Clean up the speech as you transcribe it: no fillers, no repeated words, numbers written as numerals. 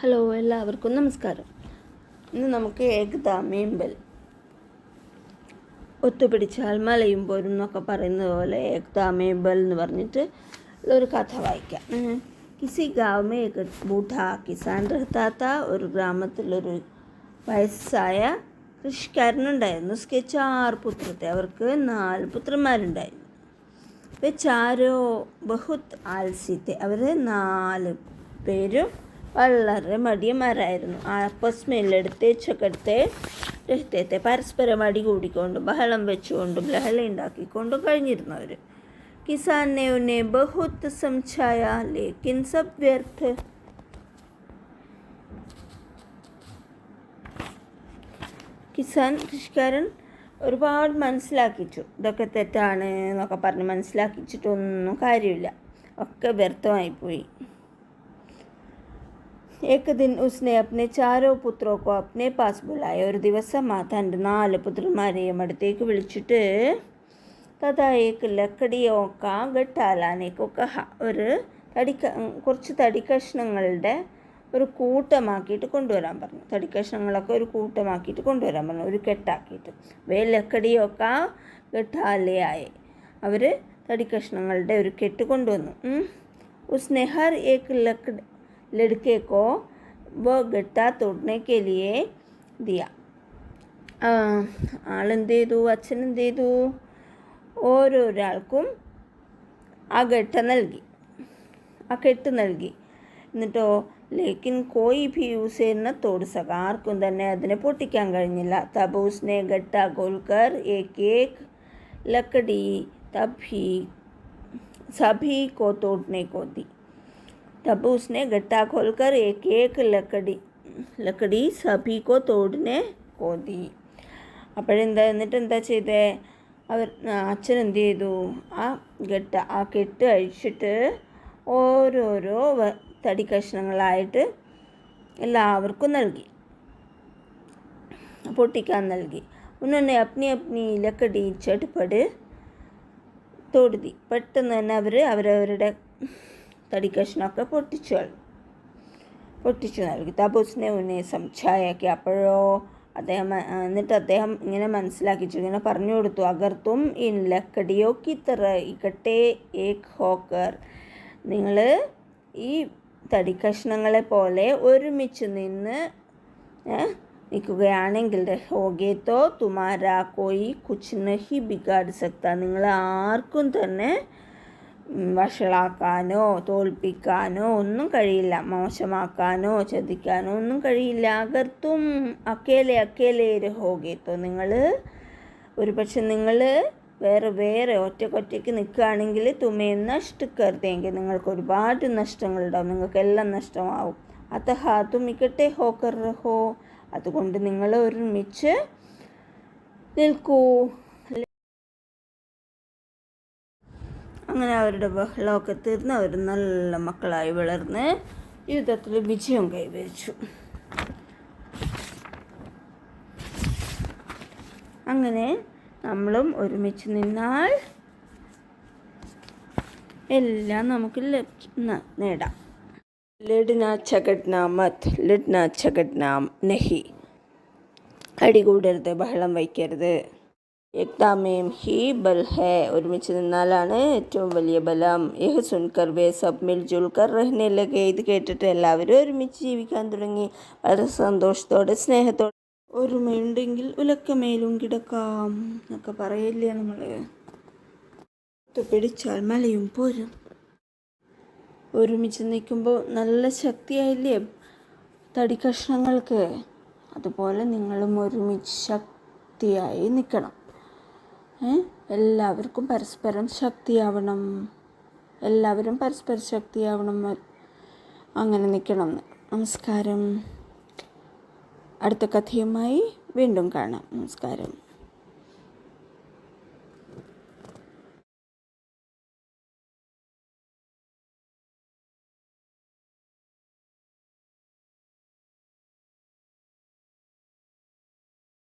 Hello, എല്ലാവർക്കും നമസ്കാരം. ഇന്ന് നമുക്ക് ഏകതാമേമ്പൽ ഒത്തുപിടിച്ചാൽ മലയും പോരും എന്നൊക്കെ പറയുന്നത് പോലെ ഏകതാമേമ്പൽ എന്ന് പറഞ്ഞിട്ട് ഒരു കഥ വായിക്കാം. കിസി ഗാവമേ ഏക ബൂഢാ കിസാൻ രഹത്താത്ത, ഒരു ഗ്രാമത്തിലൊരു വയസ്സായ കൃഷിക്കാരനുണ്ടായിരുന്നു. ഉസ്കെ 4 പുത്രത്തെ, അവർക്ക് 4 പുത്രന്മാരുണ്ടായിരുന്നു. ചാരോ ബഹുത് ആൽസിത്തെ, അവർ 4 പേരും വളരെ മടിയന്മാരായിരുന്നു. ആപ്പസ്മേലെടുത്ത് ചക്കടുത്ത് രഹത്തെ, പരസ്പരം അടി കൂടിക്കൊണ്ടും ബഹളം വെച്ചുകൊണ്ടും ലഹള ഉണ്ടാക്കിക്കൊണ്ടും കഴിഞ്ഞിരുന്നവർ. കിസാൻ ने उन्हें बहुत समझाया लेकिन सब व्यर्थ. കൃഷിക്കാരൻ ഒരുപാട് മനസ്സിലാക്കിച്ചു, ഇതൊക്കെ തെറ്റാണ് എന്നൊക്കെ പറഞ്ഞ് മനസ്സിലാക്കിച്ചിട്ടൊന്നും കാര്യമില്ല, ഒക്കെ വ്യർത്ഥമായിപ്പോയി. एक दिन उसने अपने 4 पुत्रों को अपने पास बुलाया. ഒരു ദിവസം തൻ്റെ 4 പുത്രന്മാരെയും അടുത്തേക്ക് വിളിച്ചിട്ട് തഥാ ഏക്ക് ലക്കടിയോ കാ ഗട്ടാലാനേക്കോ കഹ, ഒരു കുറച്ച് തടിക്കഷ്ണങ്ങളുടെ ഒരു കൂട്ടമാക്കിയിട്ട് കൊണ്ടുവരാൻ പറഞ്ഞു. തടിക്കഷ്ണങ്ങളൊക്കെ ഒരു കൂട്ടമാക്കിയിട്ട് കൊണ്ടുവരാൻ പറഞ്ഞു, ഒരു കെട്ടാക്കിയിട്ട്. വേ ലക്കടിയോ കാ ഗട്ടാലയായി, അവർ തടിക്കഷ്ണങ്ങളുടെ ഒരു കെട്ട് കൊണ്ടുവന്നു. ഉസ്നെ ഹർ ഏക്ക് लड़के को वो गट्टा तोड़ने के लिए दिया. ആളെന്ത് ചെയ്തു, അച്ഛനെന്ത് ചെയ്തു, ഓരോരാൾക്കും ആ കെട്ട് നൽകി. എന്നിട്ടോ ലേക്കിൻ കോയി ഭി ഉസേ ന തോട് സക, ആർക്കും തന്നെ അതിനെ പൊട്ടിക്കാൻ കഴിഞ്ഞില്ല. തബ് ഉസ്നെ ഗട്ട ഖോൽക്കർ ഏക് ലക്കടി സഭി കോ തോടനെ കോ दी. तब उसने गट्टा खोलकर एक एक लकड़ी सभी को तोड़ने को दी. എന്നിട്ട് എന്താ ചെയ്തേ, അച്ഛൻ എന്ത് ചെയ്തു, ആ കെട്ട് അഴിച്ചിട്ട് ഓരോരോ തടിക്കഷ്ണങ്ങളായിട്ട് എല്ലാവർക്കും നൽകി, പൊട്ടിക്കാൻ നൽകി. ഉന്നെ അപ്നി അപ്നി ലക്കടി ചട്പട് തോടുതി, പെട്ടെന്ന് തന്നെ അവരവരുടെ തടിക്കഷ്ണമൊക്കെ പൊട്ടിച്ചു നൽകി. തബുസ്നെ ഉന്നെ സംശായാക്കി, അപ്പോഴോ എന്നിട്ട് അദ്ദേഹം ഇങ്ങനെ മനസ്സിലാക്കിച്ചു, ഇങ്ങനെ പറഞ്ഞു കൊടുത്തു. അഗർ തും ഇൻ ലക്കടിയോ കി തറ ഇക്കട്ടെ ഏക് ഹോക്കർ, നിങ്ങൾ ഈ തടിക്കഷ്ണങ്ങളെ പോലെ ഒരുമിച്ച് നിൽക്കുകയാണെങ്കിൽ ഹോഗേത്തോ തുമാരാ കോയി കുച്ച് നഹി ബിഗാഡ് സക്ത, നിങ്ങൾ ആർക്കും തന്നെ വഷളാക്കാനോ തോൽപ്പിക്കാനോ ഒന്നും കഴിയില്ല, മോശമാക്കാനോ ചതിക്കാനോ ഒന്നും കഴിയില്ല. അകർത്തും അക്കേലെ രഹോഗേത്തോ, നിങ്ങൾ ഒരുപക്ഷെ നിങ്ങൾ വേറെ ഒറ്റയ്ക്ക് നിൽക്കുകയാണെങ്കിൽ തുമേ നഷ്ടക്കരുതെങ്കിൽ നിങ്ങൾക്ക് ഒരുപാട് നഷ്ടങ്ങളുണ്ടാവും, നിങ്ങൾക്കെല്ലാം നഷ്ടമാവും. അതഹ തുമിക്കട്ടെ ഹോക്കർ റഹോ, അതുകൊണ്ട് നിങ്ങൾ ഒരുമിച്ച് നിൽക്കൂ. അങ്ങനെ അവരുടെ ബഹളമൊക്കെ തീർന്ന് അവർ നല്ല മക്കളായി വളർന്ന് ജീവിതത്തിൽ വിജയം കൈവരിച്ചു. അങ്ങനെ നമ്മളും ഒരുമിച്ച് നിന്നാൽ എല്ലാം നമുക്ക് നേടാം. ലഡ്ന ഛഗഡ്ന മത് ലഡ്ന ഛഗഡ്ന നഹി, അടികൂടരുത്, ബഹളം വയ്ക്കരുത്. ഏകതാമേം ഹി ബൽ ഹേ, ഒരുമിച്ച് നിന്നാലാണ് ഏറ്റവും വലിയ ബലം. യഹ് സുൻകർ വേ സബ് മിൽജുൽ കർ റഹ്നെ ലഗേ, ഇത് കേട്ടിട്ട് എല്ലാവരും ഒരുമിച്ച് ജീവിക്കാൻ തുടങ്ങി, വളരെ സന്തോഷത്തോടെ സ്നേഹത്തോടെ. ഒരുമയുണ്ടെങ്കിൽ ഉലക്കമേലും കിടക്കാം എന്നൊക്കെ പറയില്ലേ നമ്മൾ. പിടിച്ചാൽ മലയും പോരും. ഒരുമിച്ച് നിൽക്കുമ്പോൾ നല്ല ശക്തിയായില്ലേ തടിക്കഷ്ണങ്ങൾക്ക്, അതുപോലെ നിങ്ങളും ഒരുമിച്ച് ശക്തിയായി നിൽക്കണം. എല്ലാവർക്കും പരസ്പരം ശക്തിയാവണം, അങ്ങനെ നിൽക്കണം. നമസ്കാരം. അടുത്ത കഥയുമായി വീണ്ടും കാണാം. നമസ്കാരം.